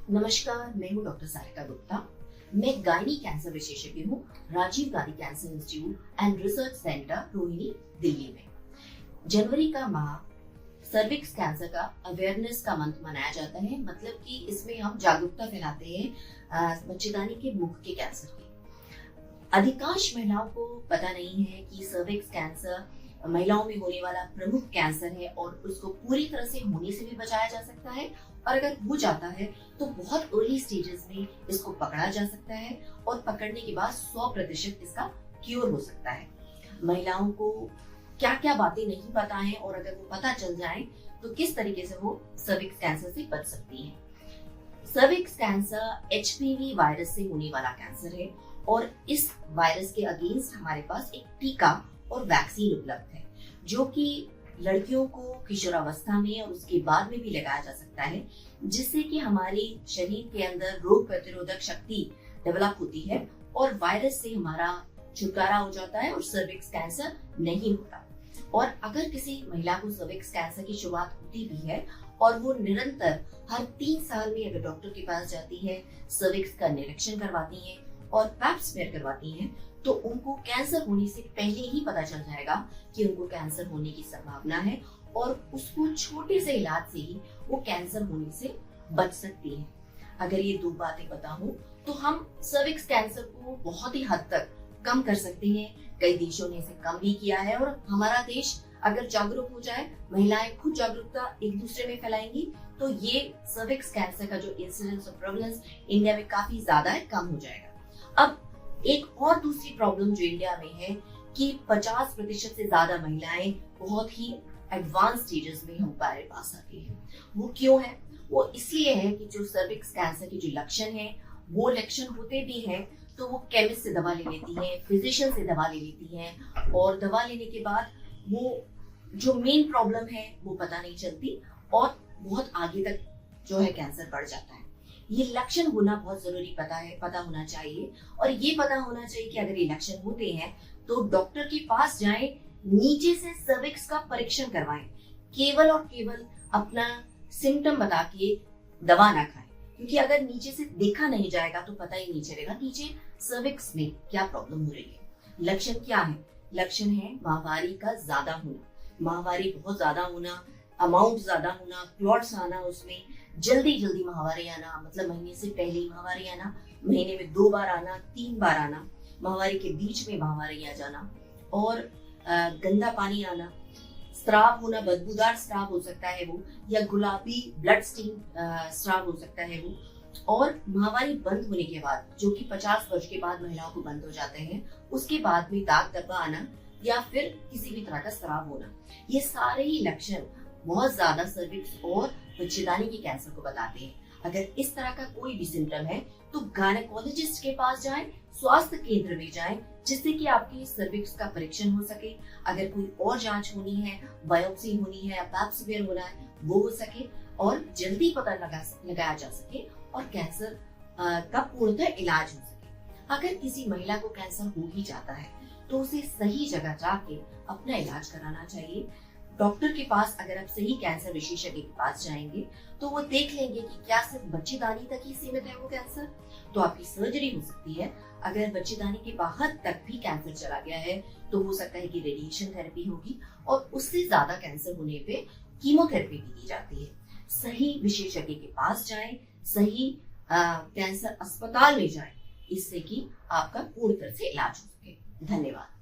नमस्कार, मैं हूं डॉक्टर सारिका गुप्ता। मैं गायनी कैंसर विशेषज्ञ हूं Rajiv Gandhi cancer institute and research centre Rohini, Delhi में। जनवरी का माह सर्विक्स कैंसर का अवेयरनेस का मंथ मनाया जाता है। मतलब कि इसमें हम जागरूकता फैलाते हैं बच्चेदानी के मुख के कैंसर की। अधिकांश महिलाओं को पता नहीं है कि सर्विक्स कैंसर महिलाओं में होने वाला प्रमुख कैंसर है और उसको पूरी तरह से होने से भी बचाया जा सकता है, और अगर हो जाता है तो बहुत अर्ली स्टेजेस में इसको पकड़ा जा सकता है और पकड़ने के बाद 100% इसका क्योर हो सकता है। महिलाओं को क्या क्या बातें नहीं पता है और अगर वो पता चल जाए तो किस तरीके से वो सर्विक्स कैंसर से बच सकती है। सर्विक्स कैंसर एचपीवी वायरस से होने वाला कैंसर है और इस वायरस के अगेंस्ट हमारे पास एक टीका और वैक्सीन उपलब्ध है, जो कि लड़कियों को किशोरावस्था में और उसके बाद में भी लगाया जा सकता है, जिससे कि हमारे शरीर के अंदर रोग प्रतिरोधक शक्ति डेवलप होती है और वायरस से हमारा छुटकारा हो जाता है और सर्विक्स कैंसर नहीं होता। और अगर किसी महिला को सर्विक्स कैंसर की शुरुआत होती भी है और वो निरंतर हर 3 साल में अगर डॉक्टर के पास जाती है, सर्विक्स का निरीक्षण करवाती है और पैप स्मीयर करवाती हैं, तो उनको कैंसर होने से पहले ही पता चल जाएगा कि उनको कैंसर होने की संभावना है और उसको छोटे से इलाज से ही वो कैंसर होने से बच सकती है। अगर ये 2 बातें पता हो तो हम सर्विक्स कैंसर को बहुत ही हद तक कम कर सकते हैं। कई देशों ने इसे कम भी किया है और हमारा देश अगर जागरूक हो जाए, महिलाएं खुद जागरूकता एक दूसरे में फैलाएंगी, तो ये सर्विक्स कैंसर का जो इंसिडेंस और प्रेवलेंस इंडिया में काफी ज्यादा है, कम हो जाएगा। अब एक और दूसरी प्रॉब्लम जो इंडिया में है कि 50% से ज्यादा महिलाएं बहुत ही एडवांस स्टेजेस में हमारे पास आती हैं। वो क्यों है? वो इसलिए है कि जो सर्विक्स कैंसर के जो लक्षण है, वो लक्षण होते भी हैं तो वो केमिस्ट से दवा ले लेती है, फिजिशियन से दवा ले लेती है और दवा लेने के बाद वो जो मेन प्रॉब्लम है वो पता नहीं चलती और बहुत आगे तक जो है कैंसर बढ़ जाता है। ये लक्षण होना बहुत जरूरी पता होना चाहिए और ये पता होना चाहिए कि अगर ये लक्षण होते हैं तो डॉक्टर के पास जाएं, नीचे से सर्विक्स का परीक्षण करवाएं। केवल और केवल अपना सिम्टम बता के दवा ना खाएं, क्योंकि अगर नीचे से देखा नहीं जाएगा तो पता ही नहीं चलेगा नीचे सर्विक्स में क्या प्रॉब्लम हो रही है। लक्षण क्या है? लक्षण है माहवारी का ज्यादा होना, माहवारी बहुत ज्यादा होना, अमाउंट ज्यादा होना, क्लॉट्स आना, उसमें जल्दी माहवारी आना, मतलब महीने से पहले ही माहवारी आना, महीने में 2 बार आना, 3 बार आना, माहवारी के बीच में माहवारी आ जाना और गंदा पानी आना, स्राव होना, बदबूदार स्राव हो सकता है वो, या गुलाबी ब्लड स्टेन स्राव हो सकता है वो। और माहवारी बंद होने के बाद, जो कि 50 वर्ष के बाद महिलाओं को बंद हो जाते हैं, उसके बाद में दाग धब्बा आना या फिर किसी भी तरह का स्राव होना, ये सारे ही लक्षण बहुत ज्यादा सर्विक्स और बच्चेदानी के कैंसर को बताते हैं। अगर इस तरह का कोई भी सिम्टम है तो गायनेकोलॉजिस्ट के पास जाएं, स्वास्थ्य केंद्र में जाएं, जिससे कि आपकी सर्विक्स का परीक्षण हो सके। अगर कोई और जांच होनी है, बायोप्सी होनी है या पैप स्मीयर होना है, वो हो सके और जल्दी पता लगाया जा सके और कैंसर का पूर्णतः इलाज हो सके। अगर किसी महिला को कैंसर हो ही जाता है तो उसे सही जगह जाके अपना इलाज कराना चाहिए। डॉक्टर के पास अगर आप सही कैंसर विशेषज्ञ के पास जाएंगे तो वो देख लेंगे कि क्या सिर्फ बच्चेदानी तक ही सीमित है वो कैंसर, तो आपकी सर्जरी हो सकती है। अगर बच्चेदानी के बाहर तक भी कैंसर चला गया है तो हो सकता है कि रेडिएशन थेरेपी होगी और उससे ज्यादा कैंसर होने पे कीमोथेरेपी भी दी जाती है। सही विशेषज्ञ के पास जाएं, सही कैंसर अस्पताल में जाएं, इससे कि आपका पूर्ण तरह से इलाज हो सके। धन्यवाद।